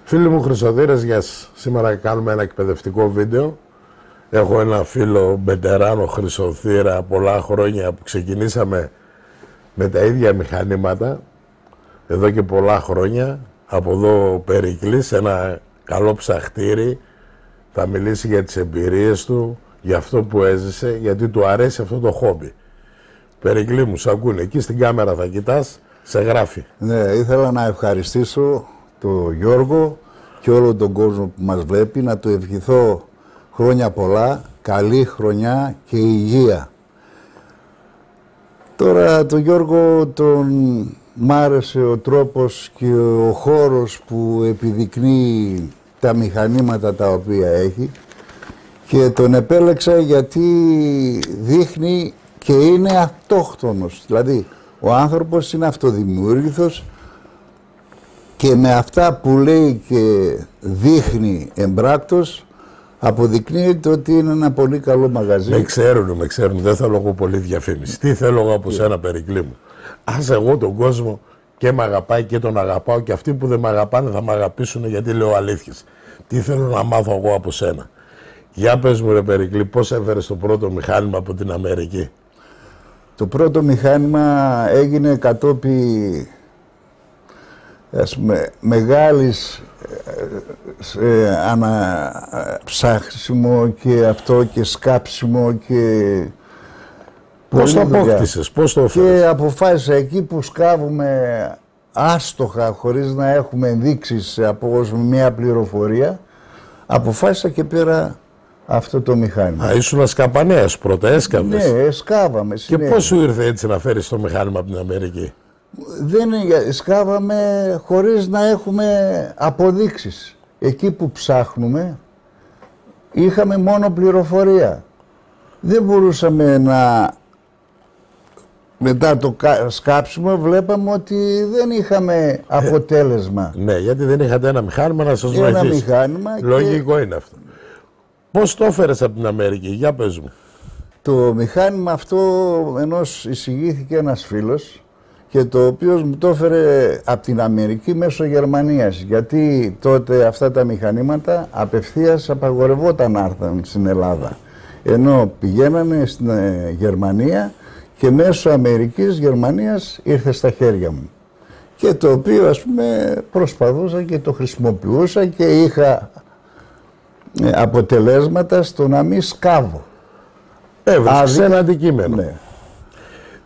Φίλοι μου Χρυσοδύρες, γεια σας. Σήμερα κάνουμε ένα εκπαιδευτικό βίντεο. Έχω ένα φίλο μπετεράνο Χρυσοθύρα, πολλά χρόνια που ξεκινήσαμε με τα ίδια μηχανήματα, εδώ και πολλά χρόνια. Από εδώ ο Περικλής, ένα καλό ψαχτήρι, θα μιλήσει για τις εμπειρίες του, για αυτό που έζησε, γιατί του αρέσει αυτό το χόμπι. Περικλή μου, σ' ακούνε, εκεί στην κάμερα θα κοιτάς, σε γράφει. Ναι, ήθελα να ευχαριστήσω τον Γιώργο και όλο τον κόσμο που μας βλέπει, να του ευχηθώ χρόνια πολλά, καλή χρονιά και υγεία. Τώρα τον Γιώργο μ' άρεσε ο τρόπος και ο χώρος που επιδεικνύει τα μηχανήματα τα οποία έχει και τον επέλεξα γιατί δείχνει και είναι αυτόχθονος. Δηλαδή ο άνθρωπος είναι αυτοδημιούργηθος και με αυτά που λέει και δείχνει εμπράκτος αποδεικνύεται ότι είναι ένα πολύ καλό μαγαζί. Με ξέρουν, δεν θέλω εγώ πολύ διαφήμιση. Τι θέλω εγώ από σένα, Περικλή μου? Ας εγώ τον κόσμο και με αγαπάει και τον αγαπάω και αυτοί που δεν με αγαπάνε θα με αγαπήσουν γιατί λέω αλήθειες. Τι θέλω να μάθω εγώ από σένα? Για πες μου ρε Περικλή, πώς έφερες το πρώτο μηχάνημα από την Αμερική? Το πρώτο μηχάνημα έγινε κατόπι μεγάλης αναψάξιμο και αυτό και σκάψιμο και πώς το απόκτησες, πώς το έφερες? Και αποφάσισα εκεί που σκάβουμε άστοχα χωρίς να έχουμε ενδείξεις από μια πληροφορία, αποφάσισα και πήρα αυτό το μηχάνημα. Α, ήσουν σκαπανέας πρώτα, έσκαβες? Ναι, σκάβαμε συνέχεια. Και πώς σου ήρθε έτσι να φέρεις το μηχάνημα από την Αμερική? Δεν σκάβαμε χωρίς να έχουμε αποδείξεις. Εκεί που ψάχνουμε είχαμε μόνο πληροφορία. Δεν μπορούσαμε να... Μετά το σκάψιμο βλέπαμε ότι δεν είχαμε αποτέλεσμα. Ναι, γιατί δεν είχατε ένα μηχάνημα να σας βοηθήσει. Ένα μηχάνημα. Λογικό είναι αυτό. Πώς το έφερες από την Αμερική, για πες μου? Το μηχάνημα αυτό ενός εισηγήθηκε ένας φίλος και το οποίο μου το έφερε από την Αμερική μέσω Γερμανίας, γιατί τότε αυτά τα μηχανήματα απευθείας απαγορευόταν να έρθουν στην Ελλάδα, ενώ πηγαίνανε στην Γερμανία και μέσω Αμερικής, Γερμανίας ήρθε στα χέρια μου, και το οποίο ας πούμε προσπαθούσα και το χρησιμοποιούσα και είχα αποτελέσματα στο να μην σκάβω. Έβρισκες ένα αντικείμενο. Ναι.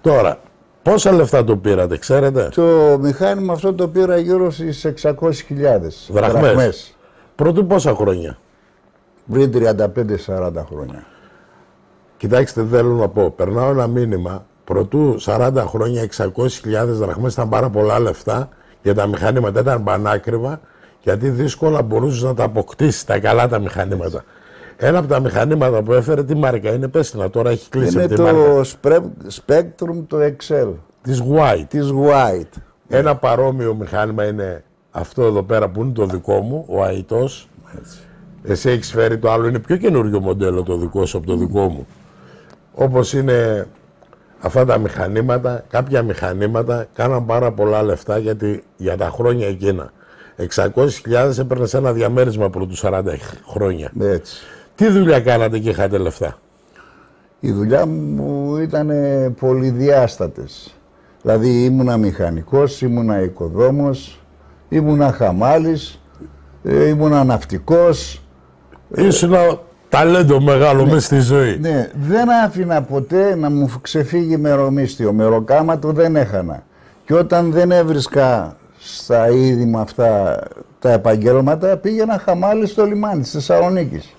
Τώρα, πόσα λεφτά το πήρατε, ξέρετε? Το μηχάνημα αυτό το πήρα γύρω στις 600.000 δραχμές. Πρωτού πόσα χρόνια? Πριν 35-40 χρόνια. Κοιτάξτε, θέλω να πω, περνάω ένα μήνυμα. Πρωτού 40 χρόνια 600.000 δραχμές ήταν πάρα πολλά λεφτά για τα μηχανήματα, ήταν πανάκριβα, γιατί δύσκολα μπορούσες να τα αποκτήσεις, τα καλά τα μηχανήματα. Ένα από τα μηχανήματα που έφερε, τι μάρκα είναι, πες να, τώρα έχει κλείσει είναι από τη μάρκα. Είναι το Spectrum, το Excel. Της White. Της White. Ένα παρόμοιο μηχάνημα είναι αυτό εδώ πέρα που είναι το δικό μου, ο αητός. Εσύ έχεις φέρει το άλλο, είναι πιο καινούριο μοντέλο το δικό σου από το δικό μου. Όπως είναι αυτά τα μηχανήματα, κάποια μηχανήματα κάναν πάρα πολλά λεφτά γιατί για τα χρόνια εκείνα. 600.000 έπαιρνες ένα διαμέρισμα πρωτού 40 χρόνια. Έτσι. Τι δουλειά κάνατε και είχατε λεφτά? Η δουλειά μου ήταν πολυδιάστατες. Δηλαδή ήμουνα μηχανικός, ήμουνα οικοδόμος, ήμουνα χαμάλης, ήμουνα ναυτικός. Ήσουν ταλέντο μεγάλο μέσα στη ζωή. Ναι, δεν άφηνα ποτέ να μου ξεφύγει μερομίσθιο. Μεροκάματο δεν έχανα. Και όταν δεν έβρισκα στα είδη με αυτά τα επαγγέλματα, πήγαινα χαμάλη στο λιμάνι της Θεσσαλονίκης.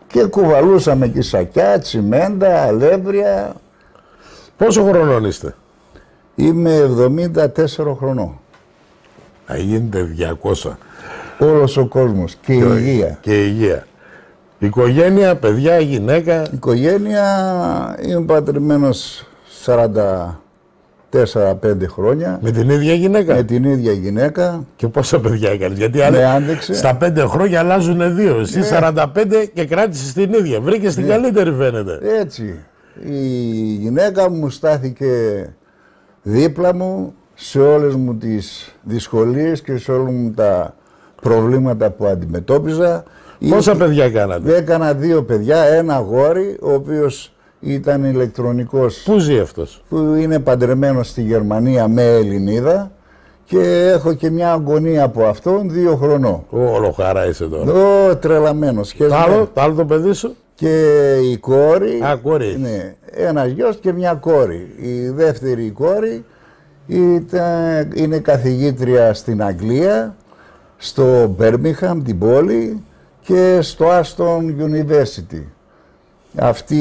Και κουβαλούσαμε και σακιά, τσιμέντα, αλεύρια. Πόσο χρονών είστε? Είμαι 74 χρονών. Να γίνετε 200. Όλος ο κόσμος και η υγεία. Και η υγεία. Οικογένεια, παιδιά, γυναίκα. Οικογένεια, είμαι πατρημένος 44-5 χρόνια. Με την ίδια γυναίκα? Με την ίδια γυναίκα. Και πόσα παιδιά έκανες? Γιατί στα 5 χρόνια αλλάζουν 2. Εσύ 45 και κράτησες την ίδια. Βρήκες την καλύτερη, φαίνεται. Έτσι. Η γυναίκα μου στάθηκε δίπλα μου σε όλες μου τις δυσκολίες και σε όλα μου τα προβλήματα που αντιμετώπιζα. Πόσα παιδιά κάνατε? Έκανα 2 παιδιά, ένα αγόρι, ο οποίος ήταν ηλεκτρονικός. Πού ζει αυτός? Που είναι παντρεμένος στη Γερμανία με Ελληνίδα και έχω και μια αγωνία από αυτόν 2 χρονών. Όλο χαρά είσαι τώρα. Τρελαμένος. Το άλλο το παιδί σου? Και η κόρη. Κόρη. Ναι, ένας γιος και μια κόρη. Η δεύτερη κόρη είναι καθηγήτρια στην Αγγλία, στο Μπέρμιγχαμ, την πόλη, και στο Άστον University. Αυτή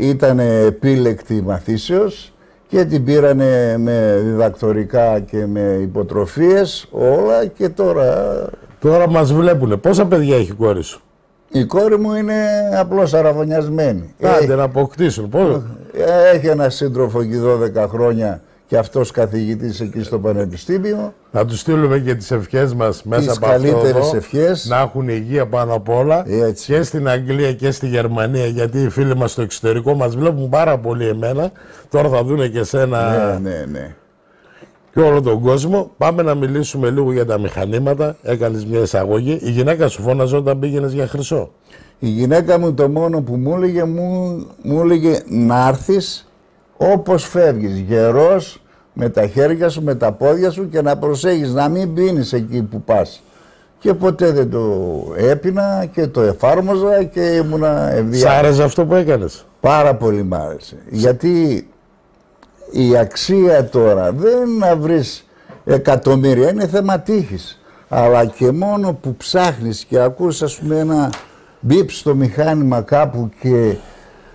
ήταν επίλεκτη μαθήσεως και την πήρανε με διδακτορικά και με υποτροφίες όλα, και Τώρα μας βλέπουνε. Πόσα παιδιά έχει η κόρη σου? Η κόρη μου είναι απλώς αραβωνιασμένη. Άντε να αποκτήσουν. Πώς? Έχει ένα σύντροφο εκεί 12 χρόνια και αυτός καθηγητής εκεί στο πανεπιστήμιο. Να τους στείλουμε και τις ευχές μας μέσα από αυτό καλύτερες ευχές. Να έχουν υγεία πάνω απ' όλα. Έτσι. Και στην Αγγλία και στη Γερμανία, γιατί οι φίλοι μας στο εξωτερικό μας βλέπουν πάρα πολύ εμένα. Τώρα θα δούνε και εσένα. Ναι. Και όλο τον κόσμο. Πάμε να μιλήσουμε λίγο για τα μηχανήματα. Έκανες μια εισαγωγή. Η γυναίκα σου φώναζε όταν πήγαινες για χρυσό? Η γυναίκα μου το μόνο που μου έλεγε να έρθεις όπως φεύγεις, γερός, με τα χέρια σου, με τα πόδια σου, και να προσέχεις να μην πίνεις εκεί που πας. Και ποτέ δεν το έπινα και το εφάρμοζα και ήμουνα ευδιάκριτος. Σ' άρεσε αυτό που έκανες? Πάρα πολύ μ' άρεσε. Γιατί η αξία τώρα δεν να βρεις εκατομμύρια, είναι θέμα τύχης. Αλλά και μόνο που ψάχνεις και ακούς, ας πούμε, ένα μπιπ στο μηχάνημα κάπου και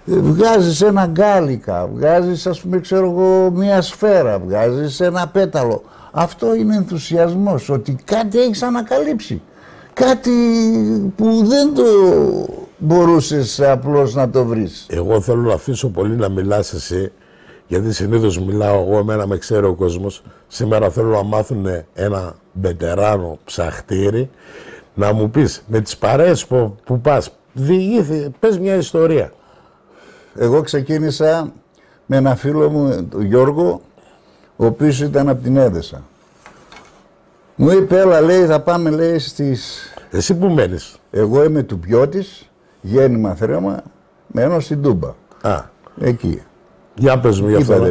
βγάζεις ένα γκάλικα, βγάζεις, ας πούμε, ξέρω εγώ, μία σφαίρα, βγάζεις ένα πέταλο. Αυτό είναι ενθουσιασμός, ότι κάτι έχεις ανακαλύψει. Κάτι που δεν το μπορούσες απλώς να το βρεις. Εγώ θέλω να αφήσω πολύ να μιλάς εσύ, γιατί συνήθως μιλάω εγώ, εμένα με ξέρει ο κόσμος. Σήμερα θέλω να μάθουν ένα βετεράνο ψαχτήρι, να μου πεις με τις παρέες που πας, πες μια ιστορία. Εγώ ξεκίνησα με ένα φίλο μου, τον Γιώργο, ο οποίος ήταν από την Έδεσα. Μου είπε, έλα, λέει, θα πάμε, λέει, στις... Εσύ που μένεις? Εγώ είμαι του Πιώτης, γέννημα θρέμα, μένω στην Τούμπα. Εκεί. Για πες μου για αυτό.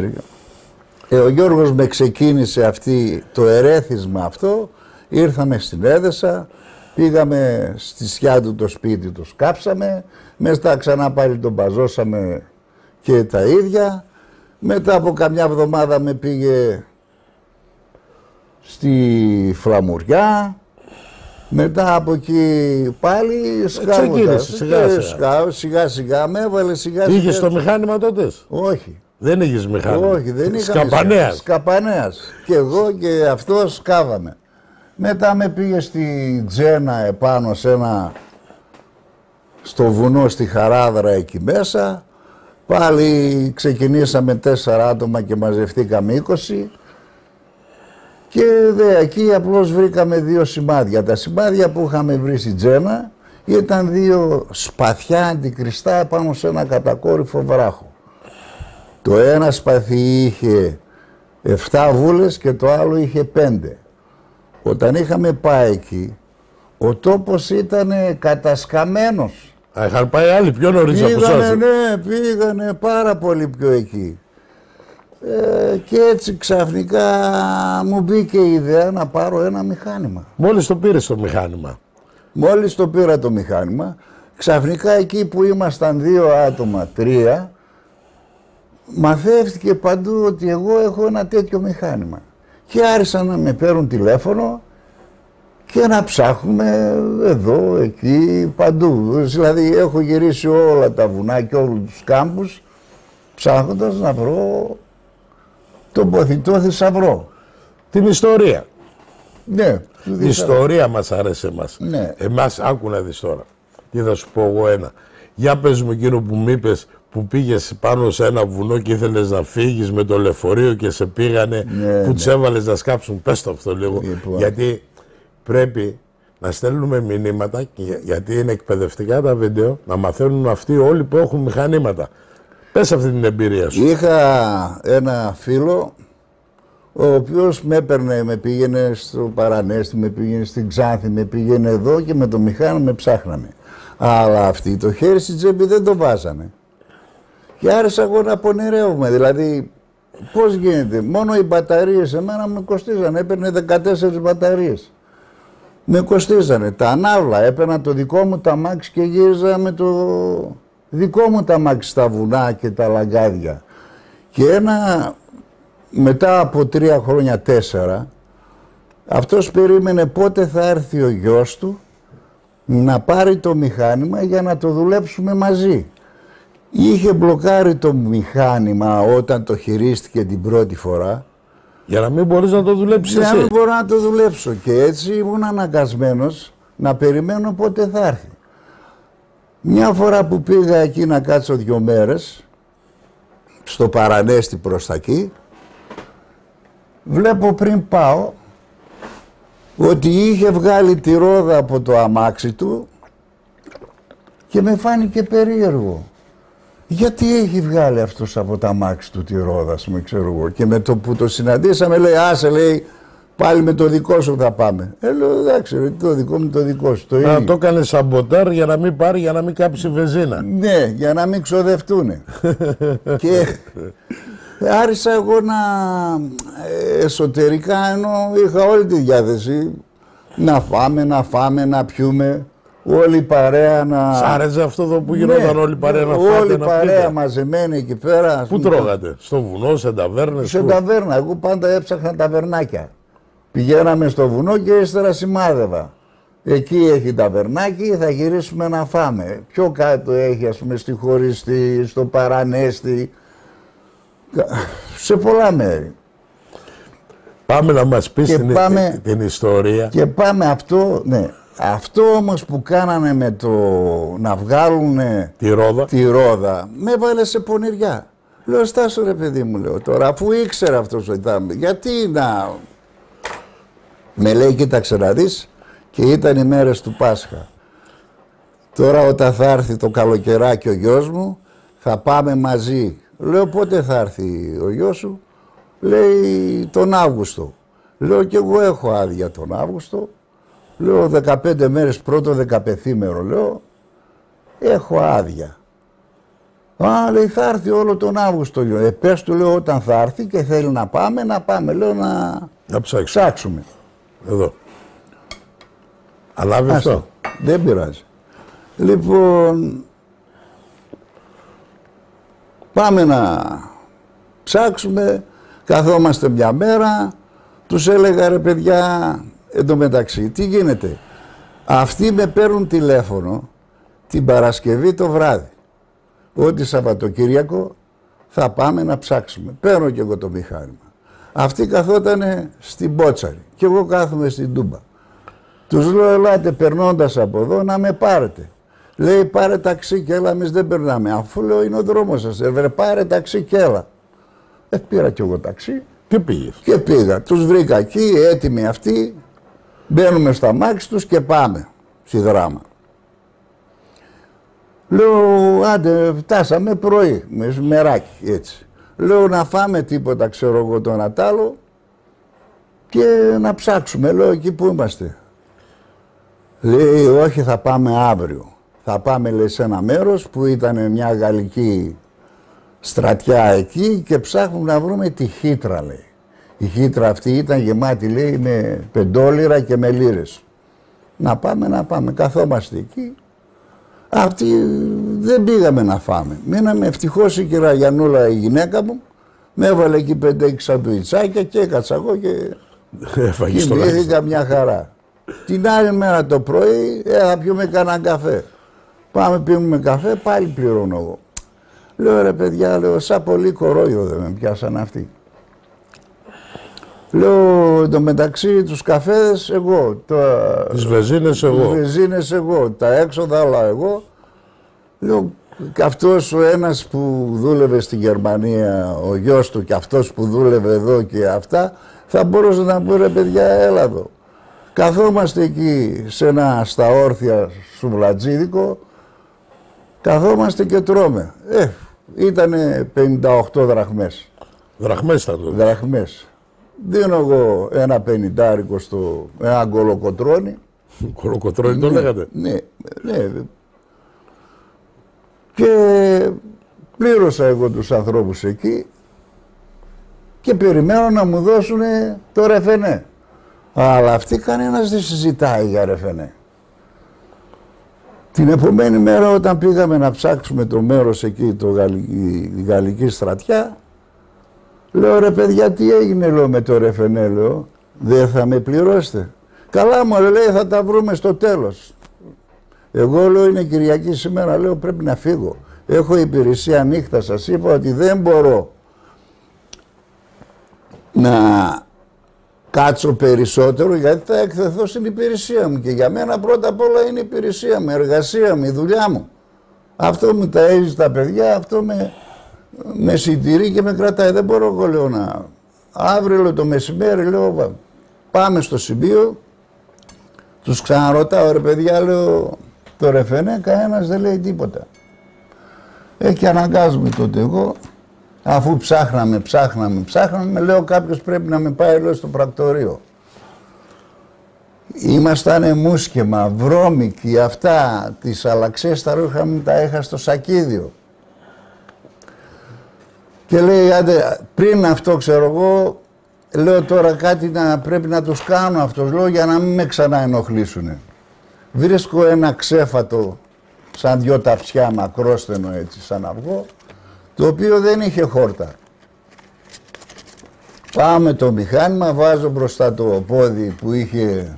Ο Γιώργος με ξεκίνησε το ερέθισμα αυτό, ήρθαμε στην Έδεσα, πήγαμε στη σκιά του το σπίτι, το σκάψαμε, μετά ξανά πάλι τον παζώσαμε και τα ίδια. Μετά από καμιά εβδομάδα με πήγε στη Φλαμουριά, μετά από εκεί πάλι σιγά σιγά με έβαλε σιγά σιγά. Είχες το μηχάνημα τότε? Όχι. Δεν είχες μηχάνημα? Όχι, δεν είχα. Σκαπανέας. Και εγώ και αυτός σκάβαμε. Μετά με πήγε στη Τζένα επάνω στο βουνό στη Χαράδρα εκεί μέσα. Πάλι ξεκινήσαμε 4 άτομα και μαζευτήκαμε 20. Και εκεί απλώς βρήκαμε 2 σημάδια. Τα σημάδια που είχαμε βρει στη Τζένα ήταν 2 σπαθιά αντικριστά επάνω σε ένα κατακόρυφο βράχο. Το ένα σπαθί είχε 7 βούλες και το άλλο είχε 5. Όταν είχαμε πάει εκεί, ο τόπος ήταν κατασκαμμένος. Είχαν πάει άλλοι πιο νωρίς από εσάς? Ναι, πήγανε πάρα πολύ πιο εκεί. Και έτσι ξαφνικά μου μπήκε η ιδέα να πάρω ένα μηχάνημα. Μόλις το πήρες το μηχάνημα? Μόλις το πήρα το μηχάνημα, ξαφνικά εκεί που ήμασταν 2 άτομα, 3, μαθεύτηκε παντού ότι εγώ έχω ένα τέτοιο μηχάνημα. Και άρχισαν να με παίρνουν τηλέφωνο και να ψάχνουμε εδώ, εκεί, παντού. Δηλαδή έχω γυρίσει όλα τα βουνά και όλους τους κάμπους ψάχνοντας να βρω τον ποθητό θησαυρό. Την ιστορία. Ναι. Η ιστορία μας αρέσει εμάς. Ναι. Εμάς, άκου να δεις τώρα. Τι θα σου πω εγώ ένα. Για πες μου εκείνο που μου είπες, που πήγες πάνω σε ένα βουνό και ήθελες να φύγεις με το λεωφορείο και σε πήγανε, που τους έβαλες να σκάψουν. Πες το αυτό λίγο. Λοιπόν. Γιατί πρέπει να στέλνουμε μηνύματα, γιατί είναι εκπαιδευτικά τα βίντεο, να μαθαίνουν αυτοί όλοι που έχουν μηχανήματα. Πες αυτή την εμπειρία σου. Είχα ένα φίλο, ο οποίος με έπαιρνε, με πήγαινε στο Παρανέστη, με πήγαινε στην Ξάνθη, με πήγαινε εδώ και με το μηχάνημα με ψάχναμε. Αλλά αυτοί το χέρι στην τσέπη δεν το βάζανε. Και άρχισα εγώ να πονηρεύομαι, δηλαδή πώς γίνεται, μόνο οι μπαταρίες εμένα με κοστίζανε, έπαιρνε 14 μπαταρίες. Με κοστίζανε, τα ανάβλα, έπαιρνα το δικό μου τα μάξι και γύριζα με το δικό μου τα μάξι στα βουνά και τα λαγκάδια. Και μετά από 3 χρόνια, 4, αυτός περίμενε πότε θα έρθει ο γιος του να πάρει το μηχάνημα για να το δουλέψουμε μαζί. Είχε μπλοκάρει το μηχάνημα όταν το χειρίστηκε την πρώτη φορά. Για να μην μπορείς να το δουλέψεις εσύ. Για να μην μπορώ να το δουλέψω. Και έτσι ήμουν αναγκασμένος να περιμένω πότε θα έρθει. Μια φορά που πήγα εκεί να κάτσω 2 μέρες, στο Παρανέστη προς τα εκεί, βλέπω πριν πάω ότι είχε βγάλει τη ρόδα από το αμάξι του και με φάνηκε περίεργο. Γιατί έχει βγάλει αυτός από τα αμάξι του τη ρόδα, ας πούμε, ξέρω εγώ. Και με το που το συναντήσαμε λέει, άσε, λέει, πάλι με το δικό σου θα πάμε. Λέω, εντάξει, το δικό μου το δικό σου. Να το έκανε σαμποτάρ για να μην πάρει, για να μην κάψει βενζίνα. Ναι, για να μην ξοδευτούνε. Και άρχισα εγώ να εσωτερικά, ενώ είχα όλη τη διάθεση να φάμε, να πιούμε. Όλη η παρέα να... Σ' άρεσε αυτό εδώ που γινόταν, όλη η παρέα να φάτε, όλη η παρέα μαζεμένη εκεί πέρα. Πού τρώγατε, στο βουνό, σε ταβέρνες? Σε ταβέρνα, εγώ πάντα έψαχνα ταβερνάκια. Πηγαίναμε στο βουνό και ύστερα σημάδευα. Εκεί έχει ταβερνάκι, θα γυρίσουμε να φάμε. Πιο κάτω έχει, ας πούμε, στη Χωριστή, στο Παρανέστη, σε πολλά μέρη. Πάμε να μας πεις την ιστορία. Και πάμε αυτό, ναι. Αυτό όμως που κάνανε με το να βγάλουν τη ρόδα, με έβαλε σε πονηριά. Λέω, στάσου ρε παιδί μου, λέω τώρα, αφού ήξερα αυτός ότι θα... Γιατί να... Με λέει, κοίταξε να δεις, και ήταν οι μέρες του Πάσχα. Τώρα όταν θα έρθει το καλοκαιράκι ο γιος μου, θα πάμε μαζί. Λέω, πότε θα έρθει ο γιος σου? Λέει, τον Αύγουστο. Λέω, και εγώ έχω άδεια τον Αύγουστο. Λέω, 15 μέρες πρώτο 15ήμερο, λέω, έχω άδεια. Α, λέει, θα έρθει όλο τον Αύγουστο. Πες του, λέω, όταν θα έρθει και θέλει να πάμε, λέω, να ψάξουμε. Εδώ. Αλάβει αυτό. Δεν πειράζει. Λοιπόν, πάμε να ψάξουμε, καθόμαστε μια μέρα, τους έλεγα, ρε παιδιά, εν τω μεταξύ, τι γίνεται? Αυτοί με παίρνουν τηλέφωνο την Παρασκευή το βράδυ, ότι Σαββατοκύριακο θα πάμε να ψάξουμε. Παίρνω και εγώ το μηχάνημα. Αυτοί καθότανε στην Πότσαρη και εγώ κάθομαι στην Τούμπα. Τους λέω, ελάτε περνώντας από εδώ να με πάρετε. Λέει, πάρε ταξί και έλα, εμείς δεν περνάμε. Αφού λέω, είναι ο δρόμος σας, πάρε ταξί και έλα. Πήρα κι εγώ ταξί. Και πήγες? Και πήγα. Τους βρήκα εκεί, έτοιμοι αυτοί. Μπαίνουμε στα μάξι τους και πάμε στη Δράμα. Λέω, άντε, φτάσαμε πρωί, μεσημεράκι, έτσι. Λέω, να φάμε τίποτα, ξέρω εγώ, τον Ατάλο και να ψάξουμε. Λέω, εκεί που είμαστε? Λέει, όχι, θα πάμε αύριο. Θα πάμε, λέει, σε ένα μέρος που ήταν μια γαλλική στρατιά εκεί και ψάχνουμε να βρούμε τη Χήτρα, λέει. Η Χήτρα αυτή ήταν γεμάτη, λέει, με πεντόλιρα και με λίρες. Να πάμε. Καθόμαστε εκεί. Αυτοί δεν πήγαμε να φάμε. Μείναμε, ευτυχώς η κυρία Γιαννούλα, η γυναίκα μου, με έβαλε εκεί 5-6 σαντουιτσάκια και έκατσα εγώ και κοιμήθηκα μια χαρά. Την άλλη μέρα το πρωί θα πιούμε κανέναν καφέ. Πάμε, πίνουμε καφέ, πάλι πληρώνω εγώ. Λέω, ρε παιδιά, λέω, σαν πολύ κορόιδο δεν με πιάσαν αυτοί. Λέω, εντωμεταξύ τους καφέδες εγώ, τις βενζίνες εγώ, τα έξοδα όλα εγώ. Λέω, και αυτός ο ένας που δούλευε στη Γερμανία, ο γιος του, και αυτός που δούλευε εδώ και αυτά, θα μπορούσε να πει, ρε παιδιά, έλα εδώ. Καθόμαστε εκεί στα όρθια σουβλατζίδικο, καθόμαστε και τρώμε. Ήτανε 58 δραχμές. Δραχμές ήταν τότε? Δραχμές. δίνω εγώ ένα 50 στο ένα κολοκοτρώνι. Κολοκοτρώνι το λέγατε. Ναι. Και πλήρωσα εγώ τους ανθρώπους εκεί και περιμένω να μου δώσουν το ρεφενέ. Αλλά αυτή κανένας δεν συζητάει για ρεφενέ. Την επομένη μέρα όταν πήγαμε να ψάξουμε το μέρος εκεί, η γαλλική στρατιά, λέω ρε παιδιά τι έγινε λέω με το ρεφενέ, λέω, δεν θα με πληρώσετε. Καλά μου λέει θα τα βρούμε στο τέλος. Εγώ λέω είναι Κυριακή σήμερα, λέω πρέπει να φύγω. Έχω υπηρεσία νύχτα, σας είπα ότι δεν μπορώ να κάτσω περισσότερο γιατί θα εκθεθώ στην υπηρεσία μου και για μένα πρώτα απ' όλα είναι η υπηρεσία μου, η εργασία μου, η δουλειά μου. Αυτό μου ταΐζει τα παιδιά, αυτό με συντηρεί και με κρατάει. Δεν μπορώ εγώ λέω να... Αύριο λέω, το μεσημέρι λέω πάμε στο σημείο, τους ξαναρωτάω ρε παιδιά λέω το ρεφενέ, κανένας δεν λέει τίποτα. Και αναγκάζομαι τότε εγώ, αφού ψάχναμε, λέω κάποιος πρέπει να με πάει λέω, στο πρακτορείο. Ήμασταν μουσκεμα, βρώμικοι, αυτά, τις αλλαξές τα ρούχα μου τα είχα στο σακίδιο. Και λέει, άντε, πριν αυτό ξέρω εγώ, λέω τώρα κάτι πρέπει να τους κάνω αυτός, λέω, για να μην με ξανά ενοχλήσουνε. Βρίσκω ένα ξέφατο, σαν δυο ταψιά μακρόστενο έτσι, σαν αυγό, το οποίο δεν είχε χόρτα. Πάμε το μηχάνημα, βάζω μπροστά το πόδι που είχε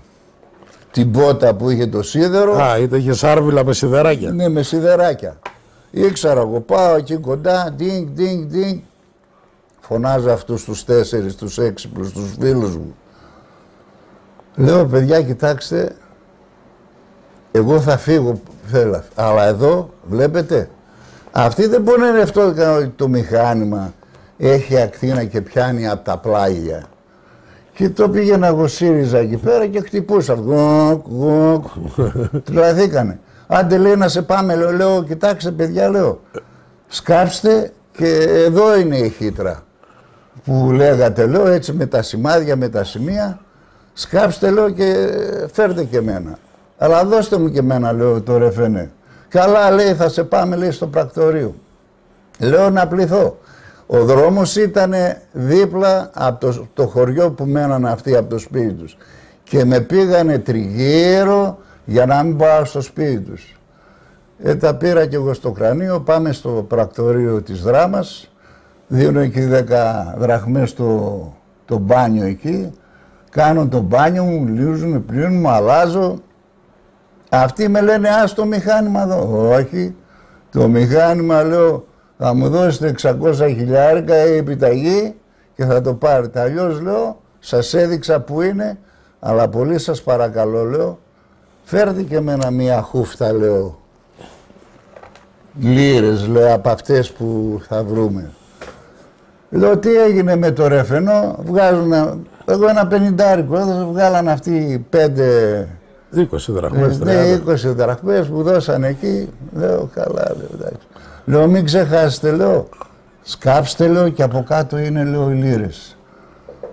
την πότα που είχε το σίδερο. Α, είχε σάρβιλα με σιδεράκια. Ναι, με σιδεράκια. Ήξερα εγώ, πάω εκεί κοντά, ντινγκ. Φωνάζω αυτούς τους 4, τους έξυπνους, τους φίλους μου. Λέω, παιδιά, κοιτάξτε, εγώ θα φύγω, αλλά εδώ, βλέπετε, αυτοί δεν μπορεί να είναι αυτό το μηχάνημα έχει ακτίνα και πιάνει από τα πλάγια. Και το πήγαινα εγώ σύριζα εκεί πέρα και χτυπούσα. Γουκ. Τρελαθήκανε. Άντε λέει να σε πάμε, λέω, κοιτάξτε παιδιά, λέω, σκάψτε και εδώ είναι η χύτρα που λέγατε, λέω, έτσι με τα σημάδια, με τα σημεία, σκάψτε, λέω, και φέρτε και εμένα. Αλλά δώστε μου και εμένα, λέω, το ρεφενέ. Καλά, λέει, θα σε πάμε, λέει, στο πρακτορείο. Λέω να πληθώ. Ο δρόμος ήταν δίπλα από το χωριό που μέναν αυτοί από το σπίτι τους. Και με πήγανε τριγύρω για να μην πάω στο σπίτι τους. Τα πήρα και εγώ στο κρανίο, πάμε στο πρακτορείο της Δράμας, δίνω εκεί 10 δραχμές το μπάνιο εκεί, κάνω το μπάνιο μου, λύζουμε, πλύνουμε, αλλάζω. Αυτοί με λένε ας το μηχάνημα εδώ. Όχι, το μηχάνημα λέω θα μου δώσετε 600.000 η επιταγή και θα το πάρετε. Αλλιώς λέω σας έδειξα που είναι, αλλά πολύ σας παρακαλώ λέω φέρτε και εμένα μία χούφτα λέω λίρες λέω από αυτές που θα βρούμε. Λέω τι έγινε με το ρεφενό, βγάζουν εγώ ένα 50, βγάλαν αυτοί 5 20 δραχμές, ναι, 20 δραχμές που δώσανε εκεί. Λέω καλά, λέω, εντάξει. Λέω μην ξεχάσετε, λέω, σκάψτε, λέω, και από κάτω είναι, λέω, οι λίρες.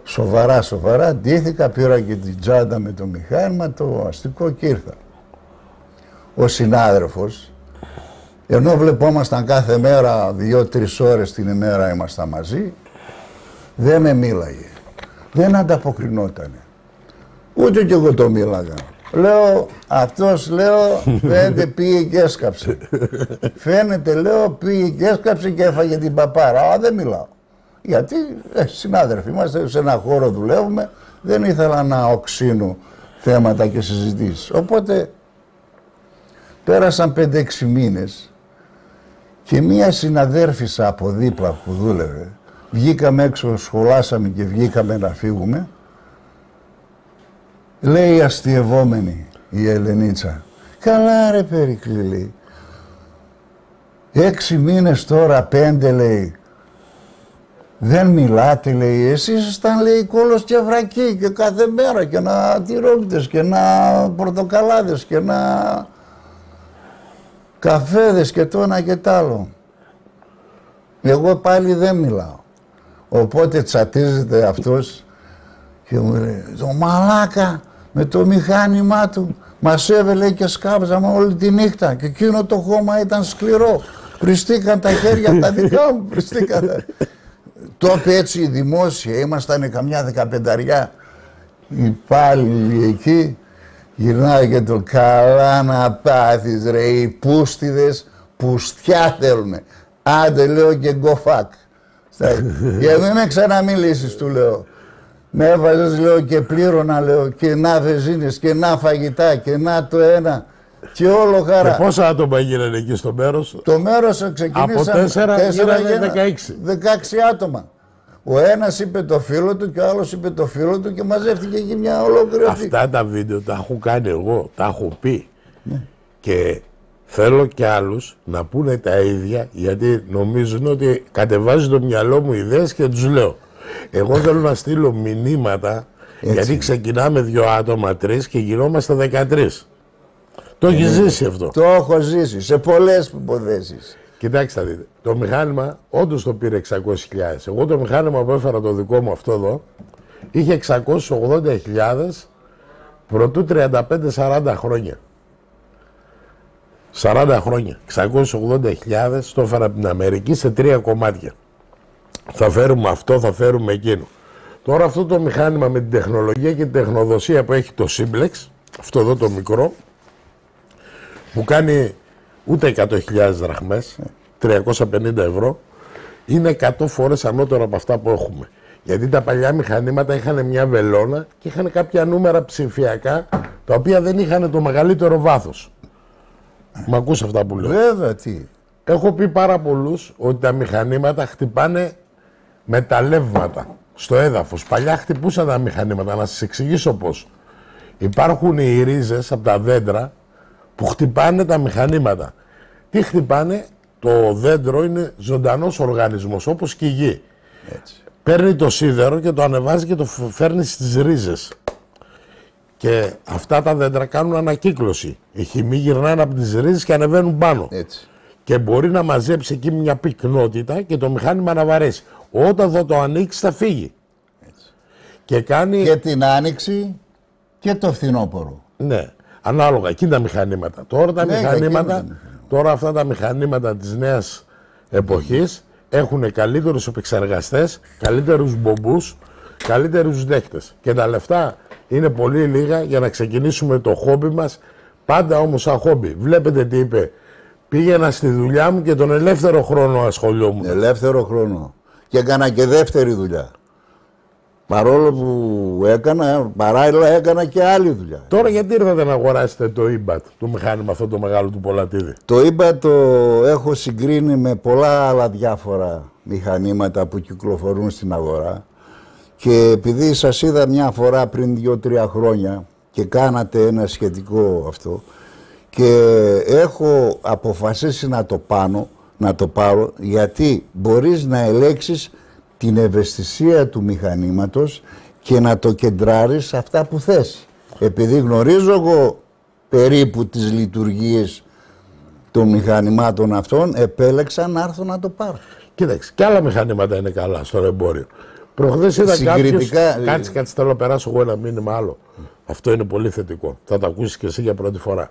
Σοβαρά, ντύθηκα, πήρα και την τσάντα με το μηχάνημα, το αστικό και ήρθα. Ο συνάδελφος, ενώ βλεπόμασταν κάθε μέρα 2-3 ώρες την ημέρα ήμασταν μαζί, δεν με μίλαγε, δεν ανταποκρινότανε. Ούτε κι εγώ το μίλαγα. Λέω, αυτός, λέω, φαίνεται πήγε και έσκαψε. Φαίνεται, λέω, πήγε και έσκαψε και έφαγε την παπάρα. Αλλά δεν μιλάω. Γιατί, συνάδελφοι, είμαστε σε ένα χώρο, δουλεύουμε, δεν ήθελα να οξύνω θέματα και συζητήσεις. Οπότε, πέρασαν 5-6 μήνες και μία συναδέρφισσα από δίπλα που δούλευε, βγήκαμε έξω, σχολάσαμε και βγήκαμε να φύγουμε. Λέει η αστειευόμενη η Ελενίτσα, καλά ρε Περικλή, λέει, 6 μήνες τώρα, 5 λέει, δεν μιλάτε, λέει, εσείς ήσασταν, λέει, κόλος και βρακί και κάθε μέρα και να τυρόπιτες και να πορτοκαλάδες και να καφέδες και το ένα και τ' άλλο. Εγώ πάλι δεν μιλάω. Οπότε τσατίζεται αυτός, Και μου λέει, το μαλάκα με το μηχάνημά του μας έβελε και σκάβζαμε όλη τη νύχτα και εκείνο το χώμα ήταν σκληρό. Πριστήκαν τα χέρια τα δικά μου, πριστήκαν. Το είπε έτσι δημόσια, ήμασταν καμιά 15 υπάλληλοι εκεί. Γυρνάει και το καλά να πάθεις ρε, οι πούστιδες πουστιά θέλουνε. Άντε λέω και go fuck. Και δεν με ξαναμιλήσεις του λέω. Με έβαζες λέω και πλήρωνα λέω και να βεζίνες και να φαγητά και να το ένα και όλο χαρά. Και πόσα άτομα έγιναν εκεί στο μέρος? Το μέρος ξεκινήσαμε από 4 γίνανε 16. 16 άτομα. Ο ένας είπε το φίλο του και ο άλλος είπε το φίλο του και μαζεύτηκε εκεί μια ολόκληρη. Αυτά τα βίντεο τα έχω κάνει εγώ, τα έχω πει. Ναι. Και θέλω και άλλους να πούνε τα ίδια, γιατί νομίζουν ότι κατεβάζει το μυαλό μου ιδέες και τους λέω. Εγώ θέλω να στείλω μηνύματα, έτσι. Γιατί ξεκινάμε 2 άτομα, 3 και γινόμαστε 13. Το έχει ζήσει αυτό. Το έχω ζήσει σε πολλές υποθέσεις. Κοιτάξτε, δείτε. Το μηχάνημα όντως το πήρε 600.000. Εγώ το μηχάνημα που έφερα το δικό μου αυτό εδώ είχε 680.000 προτού 35-40 χρόνια. 40 χρόνια. 680.000 το έφερα από την Αμερική σε 3 κομμάτια. Θα φέρουμε αυτό, θα φέρουμε εκείνο. Τώρα αυτό το μηχάνημα με την τεχνολογία και την τεχνοδοσία που έχει το Simplex, αυτό εδώ το μικρό, που κάνει ούτε 100.000 δραχμές, 350 ευρώ, είναι 100 φορές ανώτερο από αυτά που έχουμε. Γιατί τα παλιά μηχανήματα είχαν μια βελόνα και είχαν κάποια νούμερα ψηφιακά, τα οποία δεν είχαν το μεγαλύτερο βάθος. Μ' ακούς αυτά που λέω? Βέβαια, τι. Έχω πει πάρα πολλούς ότι τα μηχανήματα χτυπάνε με τα λεύματα στο έδαφος. Παλιά χτυπούσαν τα μηχανήματα, να σας εξηγήσω πώς. Υπάρχουν οι ρίζες από τα δέντρα που χτυπάνε τα μηχανήματα. Τι χτυπάνε? Το δέντρο είναι ζωντανός οργανισμός, όπως και η γη. Έτσι. Παίρνει το σίδερο και το ανεβάζει και το φέρνει στις ρίζες. Και αυτά τα δέντρα κάνουν ανακύκλωση. Οι χυμοί γυρνάνε από τις ρίζες και ανεβαίνουν πάνω. Έτσι. Και μπορεί να μαζέψει εκεί μια πυκνότητα και το μηχάνημα να βαρέσει. Όταν θα το ανοίξει θα φύγει. Έτσι. Και κάνει... Και την άνοιξη και το φθινόπωρο. Ναι, ανάλογα. Εκεί τα μηχανήματα. Τώρα τα μηχανήματα, τώρα αυτά τα μηχανήματα της νέας εποχής έχουν καλύτερους επεξεργαστές, καλύτερους μπομπούς, καλύτερους δέχτες. Και τα λεφτά είναι πολύ λίγα για να ξεκινήσουμε το χόμπι μας. Πάντα όμως σαν χόμπι. Βλέπετε τι είπε. Πήγαινα στη δουλειά μου και τον ελεύθερο χρόνο ασχολιόμουν. Ελεύθερο χρόνο. Και έκανα και δεύτερη δουλειά. Παρόλο που έκανα, παράλληλα έκανα και άλλη δουλειά. Τώρα γιατί ήρθατε να αγοράσετε το eBat, το μηχάνημα αυτό το μεγάλο του Πολατίδη? Το eBat το έχω συγκρίνει με πολλά άλλα διάφορα μηχανήματα που κυκλοφορούν στην αγορά. Και επειδή σας είδα μια φορά πριν 2-3 χρόνια και κάνατε ένα σχετικό αυτό, και έχω αποφασίσει να το πάρω γιατί μπορείς να ελέγξεις την ευαισθησία του μηχανήματος και να το κεντράρεις σε αυτά που θες. Επειδή γνωρίζω εγώ περίπου τις λειτουργίες των μηχανημάτων αυτών, επέλεξα να έρθω να το πάρω. Κοίταξε, και άλλα μηχανήματα είναι καλά στο εμπόριο. Προχθές είδα κάποιους... Κάτσε, θέλω να περάσω εγώ ένα μήνυμα άλλο. Αυτό είναι πολύ θετικό. Θα το ακούσεις και εσύ για πρώτη φορά.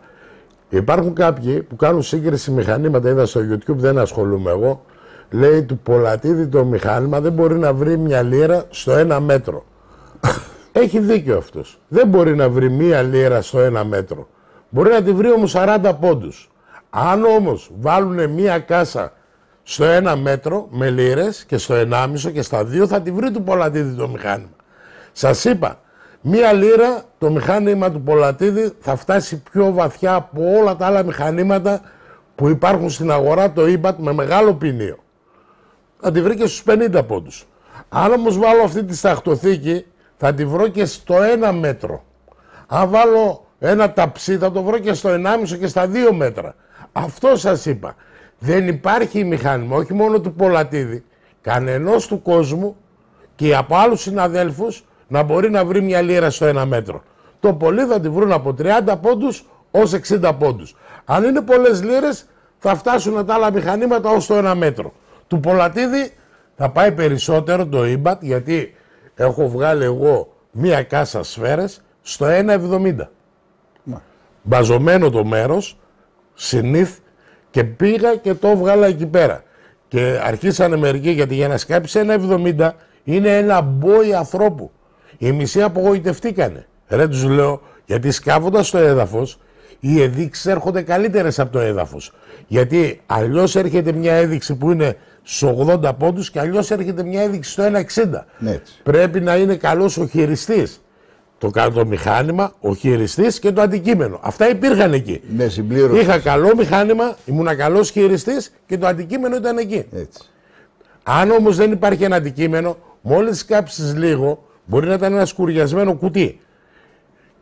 Υπάρχουν κάποιοι που κάνουν σύγκριση μηχανήματα, είδα στο YouTube, δεν ασχολούμαι εγώ. Λέει του Πολατίδη το μηχάνημα δεν μπορεί να βρει μια λίρα στο 1 μέτρο. Έχει δίκιο αυτός. Δεν μπορεί να βρει μια λίρα στο 1 μέτρο. Μπορεί να τη βρει όμως 40 πόντους. Αν όμως βάλουν μια κάσα στο 1 μέτρο με λίρες και στο 1,5 και στα 2 θα τη βρει του Πολατίδη το μηχάνημα. Σας είπα, μία λίρα το μηχάνημα του Πολατίδη θα φτάσει πιο βαθιά από όλα τα άλλα μηχανήματα που υπάρχουν στην αγορά, το eBat με μεγάλο ποινίο. Θα τη βρει και στους 50 πόντους. Αν όμως βάλω αυτή τη σταχτοθήκη θα τη βρω και στο 1 μέτρο. Αν βάλω ένα ταψί θα το βρω και στο 1,5 και στα 2 μέτρα. Αυτό σας είπα. Δεν υπάρχει μηχάνημα, όχι μόνο του Πολατίδη, κανενός του κόσμου και από άλλους συναδέλφους να μπορεί να βρει μια λίρα στο 1 μέτρο. Το πολύ θα τη βρουν από 30 πόντους ως 60 πόντους. Αν είναι πολλές λίρες θα φτάσουν τα άλλα μηχανήματα ως το 1 μέτρο. Του Πολατίδη θα πάει περισσότερο το eBat, γιατί έχω βγάλει εγώ μία κάσα σφαίρες στο 1,70. Μπαζωμένο το μέρος, συνήθ, και πήγα και το έβγαλα εκεί πέρα. Και αρχίσανε μερικοί, γιατί για να σκάψει 1,70 είναι ένα μπόι ανθρώπου. Οι μισοί απογοητευτήκανε. Ρε τους λέω, γιατί σκάβοντας το έδαφος, οι ενδείξεις έρχονται καλύτερες από το έδαφος. Γιατί αλλιώς έρχεται μια έδειξη που είναι στους 80 πόντους και αλλιώς έρχεται μια έδειξη στο 1,60. Πρέπει να είναι καλός ο χειριστής. Το μηχάνημα, ο χειριστής και το αντικείμενο. Αυτά υπήρχαν εκεί. Ναι, είχα καλό μηχάνημα, ήμουνα καλός χειριστής και το αντικείμενο ήταν εκεί. Έτσι. Αν όμως δεν υπάρχει ένα αντικείμενο, μόλις κάψεις λίγο, μπορεί να ήταν ένα σκουριασμένο κουτί.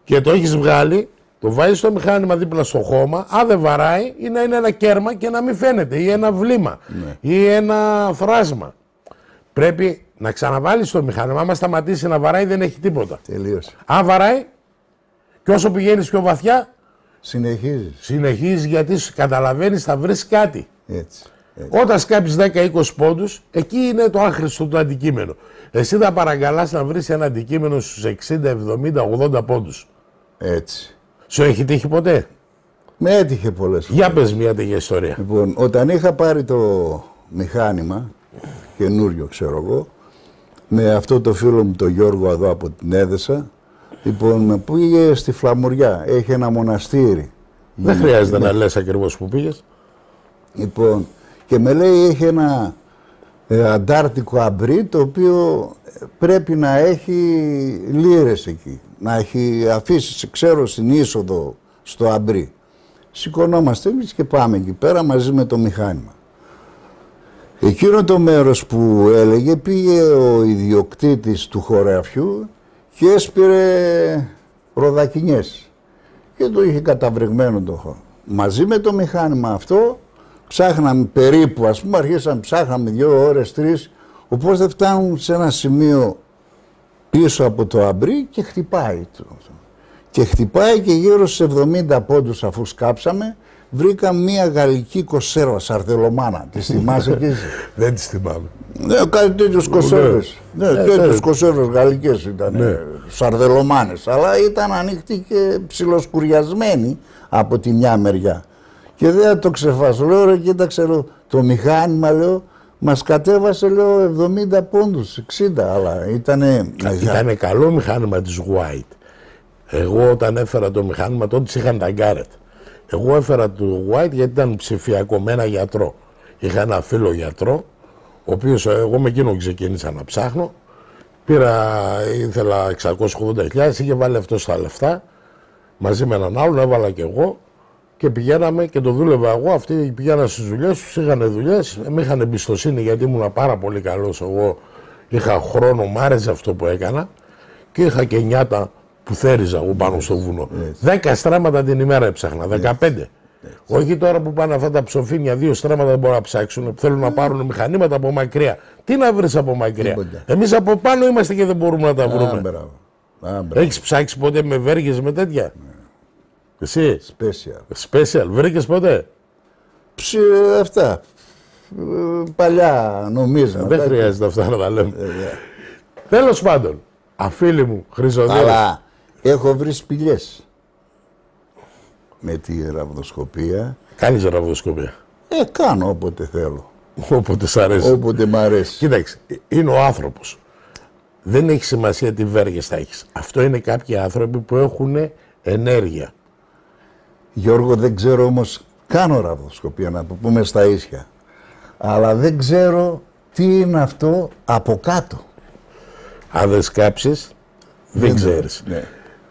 Και το έχεις βγάλει, το βάζεις στο μηχάνημα δίπλα στο χώμα, αν δεν βαράει, ή να είναι ένα κέρμα και να μην φαίνεται, ή ένα βλήμα, ή ένα φράσμα. Πρέπει να ξαναβάλεις το μηχάνημα, άμα σταματήσει να βαράει δεν έχει τίποτα. Τελείωσε. Αν βαράει, και όσο πηγαίνεις πιο βαθιά, συνεχίζεις γιατί καταλαβαίνεις θα βρεις κάτι. Έτσι. Όταν σκάψεις 10-20 πόντους, εκεί είναι το άχρηστο του αντικείμενο. Εσύ θα παραγκαλάς να βρεις ένα αντικείμενο στους 60, 70, 80 πόντους. Έτσι. Σου έχει τύχει ποτέ? Με έτυχε πολλές φορές. Για πες μια τέτοια ιστορία. Λοιπόν, όταν είχα πάρει το μηχάνημα, καινούριο ξέρω εγώ, με αυτό το φίλο μου τον Γιώργο εδώ από την Έδεσα, λοιπόν, με πήγε στη Φλαμουριά, έχει ένα μοναστήρι. Δεν χρειάζεται να λες ακριβώς που πήγες. Λοιπόν, και με λέει έχει ένα αντάρτικο αμπρί, το οποίο πρέπει να έχει λίρες εκεί, να έχει αφήσει, ξέρω, στην είσοδο στο αμπρί. Σηκωνόμαστε εμείς και πάμε εκεί πέρα μαζί με το μηχάνημα. Εκείνο το μέρος που έλεγε, πήγε ο ιδιοκτήτης του χωραφιού και έσπηρε ροδακινιές και το είχε καταβρεγμένο το χώρο. Μαζί με το μηχάνημα αυτό ψάχναμε περίπου, ας πούμε, αρχίσαμε, ψάχναμε 2 ώρες, 3, οπότε φτάνουν σε ένα σημείο πίσω από το αμπρί και χτυπάει. Και χτυπάει και γύρω στους 70 πόντους αφού σκάψαμε, βρήκαμε μια γαλλική κονσέρβα, σαρδελομάνα. Τη θυμάσαι και εσύ? Δεν τη θυμάμαι. Ναι, κάτι τέτοιους κονσέρβες. Ναι, τέτοιους κονσέρβες γαλλικές ήταν, σαρδελομάνες. Αλλά ήταν ανοιχτή και ψιλοσκουριασμένη από τη μια μεριά. Και δεν θα το ξεφάσω. Λέω, ρε, κοίταξε, το μηχάνημα, λέω, μας κατέβασε, λέω, 70 πόντους, 60, αλλά ήτανε... Ήτανε καλό μηχάνημα της White. Εγώ όταν έφερα το μηχάνημα, τότε είχαν τα Garrett. Εγώ έφερα το White γιατί ήταν ψηφιακό με ένα γιατρό. Είχα ένα φίλο γιατρό, ο οποίος εγώ με εκείνον ξεκίνησα να ψάχνω. Ήθελα 680.000, είχε βάλει αυτό στα λεφτά. Μαζί με έναν άλλον έβαλα και εγώ και πηγαίναμε και το δούλευα εγώ. Αυτοί πηγαίναν στις δουλειές τους, είχαν δουλειές. Με είχαν εμπιστοσύνη γιατί ήμουν πάρα πολύ καλός. Εγώ είχα χρόνο, μ' άρεσε αυτό που έκανα και είχα και νιάτα που θέριζα εγώ πάνω στο βουνό. 10 στρέμματα την ημέρα έψαχνα, 15. Όχι τώρα που πάνε αυτά τα ψοφίνια, 2 στρέμματα δεν μπορούν να ψάξουν, που θέλουν να πάρουν μηχανήματα από μακριά. Τι να βρεις από μακριά? Εμείς από πάνω είμαστε και δεν μπορούμε να τα βρούμε. Έχεις ψάξει ποτέ με βέργες με τέτοια? Εσύ? Special. Βρήκες ποτέ? Αυτά. Παλιά νομίζαμε. Δεν χρειάζεται αυτά να τα λέμε. Τέλος πάντων, αφίλη μου, Χρυσοδέλη. Αλλά έχω βρει σπηλιές με τη ραβδοσκοπία. Κάνεις ραβδοσκοπία? Κάνω όποτε θέλω. Όποτε σ' αρέσει. Όποτε μ' αρέσει. Κοίταξε, είναι ο άνθρωπος. Δεν έχει σημασία τι βέργες θα έχεις. Αυτό είναι κάποιοι άνθρωποι που έχουν ενέργεια. Γιώργο, δεν ξέρω όμως, κάνω ραβδοσκοπία, να το πούμε στα ίσια. Αλλά δεν ξέρω τι είναι αυτό από κάτω. Αν δεν σκάψεις, δεν ξέρεις. Ναι.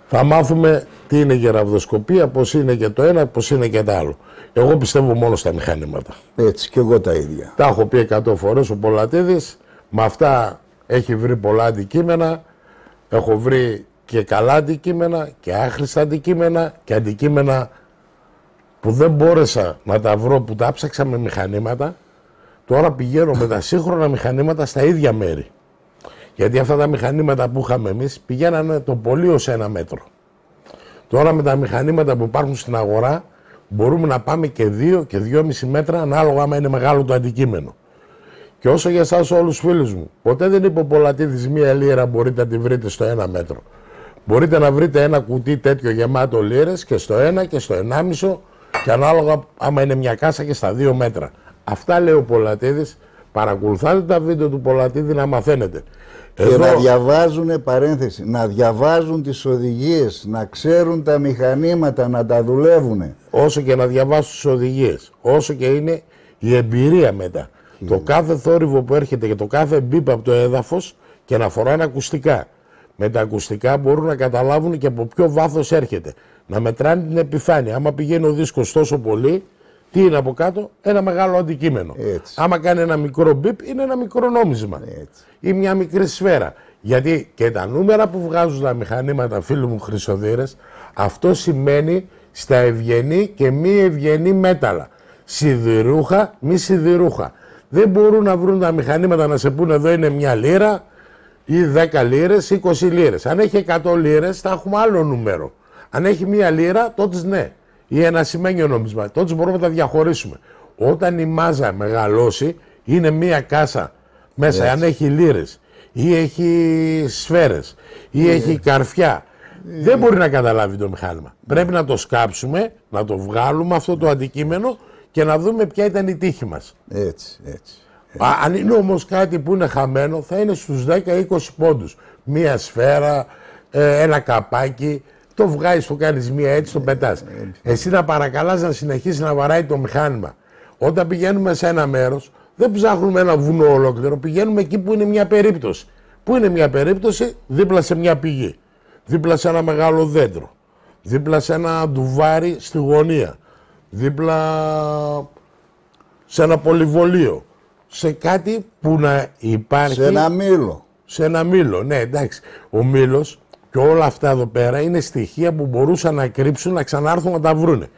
Θα μάθουμε τι είναι και ραβδοσκοπία, πώς είναι και το ένα, πώς είναι και το άλλο. Εγώ πιστεύω μόνο στα μηχανήματα. Έτσι, και εγώ τα ίδια. Τα έχω πει 100 φορές ο Πολατίδης. Με αυτά έχει βρει πολλά αντικείμενα. Έχω βρει και καλά αντικείμενα και άχρηστα αντικείμενα και αντικείμενα που δεν μπόρεσα να τα βρω, που τα ψάξα με μηχανήματα. Τώρα πηγαίνω με τα σύγχρονα μηχανήματα στα ίδια μέρη. Γιατί αυτά τα μηχανήματα που είχαμε εμείς πηγαίνανε το πολύ ως 1 μέτρο. Τώρα με τα μηχανήματα που υπάρχουν στην αγορά μπορούμε να πάμε και 2 και 2,5 μέτρα ανάλογα άμα είναι μεγάλο το αντικείμενο. Και όσο για εσάς όλους τους φίλους μου, ποτέ δεν είπε ο Πολατίδης μία λίρα μπορείτε να τη βρείτε στο 1 μέτρο. Μπορείτε να βρείτε ένα κουτί τέτοιο γεμάτο λίρες και στο 1 και στο 1,5 και ανάλογα άμα είναι μια κάσα και στα 2 μέτρα. Αυτά λέει ο Πολατίδης. Παρακολουθάτε τα βίντεο του Πολατίδη να μαθαίνετε. Και να διαβάζουν, παρένθεση, να διαβάζουν τις οδηγίες, να ξέρουν τα μηχανήματα, να τα δουλεύουν. Όσο και να διαβάσουν τις οδηγίες, όσο και είναι η εμπειρία μετά. Το κάθε θόρυβο που έρχεται και το κάθε μπίπ από το έδαφος και να φοράνε ακουστικά. Με τα ακουστικά μπορούν να καταλάβουν και από ποιο βάθος έρχεται. Να μετράνε την επιφάνεια. Άμα πηγαίνει ο δίσκος τόσο πολύ, τι είναι από κάτω, ένα μεγάλο αντικείμενο. Έτσι. Άμα κάνει ένα μικρό μπιπ, είναι ένα μικρό νόμισμα. Έτσι. Ή μια μικρή σφαίρα. Γιατί και τα νούμερα που βγάζουν τα μηχανήματα, φίλοι μου χρυσοδύρες, αυτό σημαίνει στα ευγενή και μη ευγενή μέταλλα. Σιδηρούχα, μη σιδηρούχα. Δεν μπορούν να βρουν τα μηχανήματα να σε πούνε εδώ είναι 1 λίρα ή 10 λίρες, 20 λίρες. Αν έχει 100 λίρες θα έχουμε άλλο νούμερο. Αν έχει 1 λίρα τότε ναι. Ή ένα σημαίνιο νόμισμα. Τότε μπορούμε να τα διαχωρίσουμε. Όταν η μάζα μεγαλώσει είναι 1 κάσα μέσα. Έτσι. Αν έχει λίρες ή έχει σφαίρες ή έχει καρφιά. Δεν μπορεί να καταλάβει το μηχάνημα. Πρέπει να το σκάψουμε, να το βγάλουμε αυτό το αντικείμενο και να δούμε ποια ήταν η τύχη μας. Έτσι. Αν είναι όμως κάτι που είναι χαμένο, θα είναι στους 10-20 πόντους. 1 σφαίρα, ένα καπάκι, το βγάζεις, το κάνεις 1 έτσι, το πετάς. Εσύ να παρακαλάς να συνεχίσει να βαράει το μηχάνημα. Όταν πηγαίνουμε σε ένα μέρος, δεν ψάχνουμε ένα βουνό ολόκληρο, πηγαίνουμε εκεί που είναι μια περίπτωση. Πού είναι μια περίπτωση? Δίπλα σε μια πηγή, δίπλα σε ένα μεγάλο δέντρο, δίπλα σε ένα ντουβάρι στη γωνία, δίπλα σε ένα πολυβολείο, σε κάτι που να υπάρχει... Σε ένα μήλο. Σε ένα μήλο, ναι, εντάξει. Ο μήλος και όλα αυτά εδώ πέρα είναι στοιχεία που μπορούσαν να κρύψουν, να ξανάρθουν να τα βρούνε.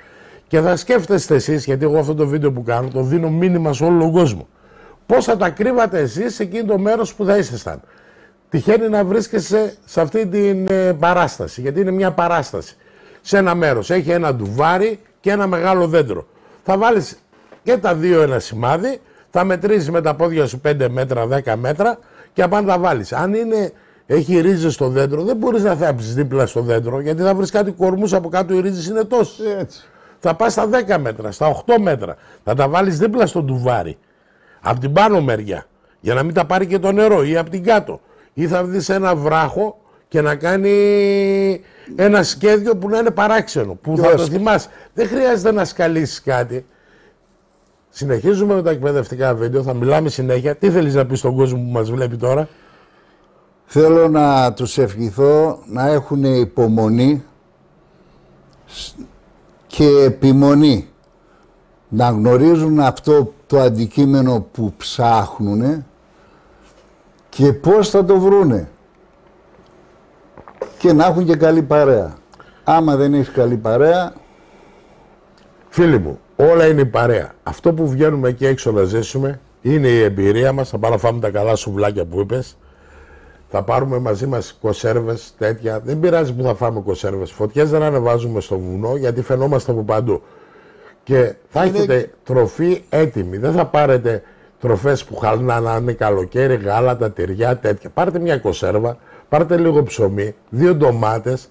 Και θα σκέφτεστε εσείς, γιατί εγώ αυτό το βίντεο που κάνω το δίνω μήνυμα σε όλο τον κόσμο. Πώς θα τα κρύβατε εσείς σε εκείνο το μέρος που θα ήσασταν? Τυχαίνει να βρίσκεσαι σε αυτή την παράσταση, γιατί είναι μια παράσταση. Σε ένα μέρος έχει ένα ντουβάρι και ένα μεγάλο δέντρο. Θα βάλεις και τα δύο ένα σημάδι, θα μετρήσεις με τα πόδια σου 5 μέτρα, 10 μέτρα και απάνω τα βάλεις. Αν έχει ρίζες στο δέντρο, δεν μπορείς να θάψεις δίπλα στο δέντρο, γιατί θα βρεις κάτι κορμούς από κάτω, οι ρίζες είναι τόσες. Έτσι. Θα πας στα 10 μέτρα, στα 8 μέτρα, θα τα βάλεις δίπλα στο ντουβάρι, από την πάνω μεριά, για να μην τα πάρει και το νερό, ή από την κάτω. Ή θα δεις ένα βράχο και να κάνει ένα σχέδιο που να είναι παράξενο, που θα το θυμάσαι. Δεν χρειάζεται να σκαλίσεις κάτι. Συνεχίζουμε με τα εκπαιδευτικά βίντεο, θα μιλάμε συνέχεια. Τι θέλεις να πεις στον κόσμο που μας βλέπει τώρα? Θέλω να τους ευχηθώ να έχουν υπομονή και επιμονή. Να γνωρίζουν αυτό το αντικείμενο που ψάχνουν και πώς θα το βρούνε. Και να έχουν και καλή παρέα. Άμα δεν έχεις καλή παρέα... Φίλοι μου, όλα είναι η παρέα. Αυτό που βγαίνουμε εκεί έξω να ζήσουμε είναι η εμπειρία μας. Θα πάμε να φάμε τα καλά σουβλάκια που είπες. Θα πάρουμε μαζί μας κονσέρβες, τέτοια. Δεν πειράζει που θα φάμε κονσέρβες. Φωτιές δεν ανεβάζουμε στο βουνό γιατί φαινόμαστε από παντού. Και θα έχετε τροφή έτοιμη. Δεν θα πάρετε τροφές που χαλνάνε, είναι καλοκαίρι, γάλατα, τυριά, τέτοια. Πάρτε μια κονσέρβα, πάρτε λίγο ψωμί, 2 ντομάτες,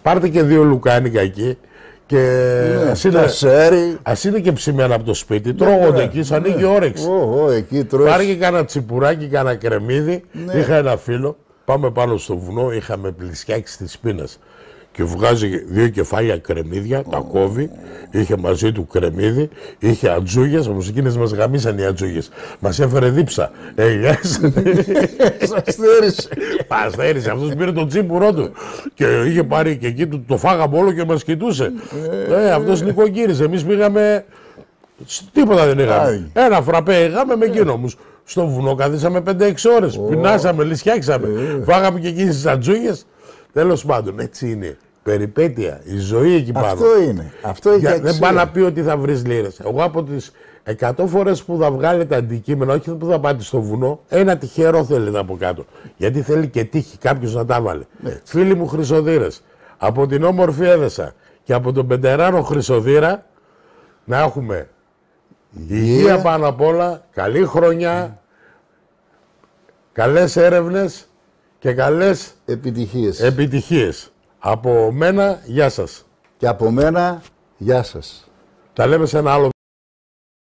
πάρτε και 2 λουκάνικα εκεί. Και ας είναι και ψημένα από το σπίτι, τρώγονται εκεί, σαν ανοίγει όρεξη. Πάρε και κάνα τσιπουράκι, κάνα κρεμμύδι. Είχα ένα φίλο, πάμε πάνω στο βουνό, είχαμε πλησιάξει της πείνας. Και βγάζει 2 κεφάλια κρεμμύδια, τα κόβει, είχε μαζί του κρεμμύδι, είχε ατζούγες, όμως εκείνες μας γαμίσαν οι ατζούγες. Μας έφερε δίψα. Αστέρισε, αυτός πήρε το τσίπουρό του και είχε πάρει και εκεί το φάγαμε όλο και μας κοιτούσε. Αυτός νοικοκύρισε, εμείς πήγαμε, τίποτα δεν είχαμε. Ένα φραπέ είχαμε με εκείνο όμως. Στο βουνό καθίσαμε 5-6 ώρες, πεινάσαμε, λυσιάξαμε, φάγαμε και εκείνες τις ατζούγες. Τέλος πάντων, έτσι είναι. Περιπέτεια, η ζωή εκεί πάνω. Αυτό είναι. Αυτό έχει αξία. Δεν πάει να πει ότι θα βρεις λίρες. Εγώ από τις 100 φορές που θα βγάλετε αντικείμενα, όχι που θα πάτε στο βουνό, ένα τυχερό θέλετε από κάτω. Γιατί θέλει και τύχη κάποιος να τα βάλει. Φίλοι μου χρυσοδύρες, από την όμορφη Έδεσα και από τον Πεντεράνο Χρυσοδύρα, να έχουμε Υγεία πάνω απ' όλα, καλή χρονιά, καλές έρευνες και καλές επιτυχίες. Από μένα, γεια σας. Και από μένα, γεια σας. Τα λέμε σε ένα άλλο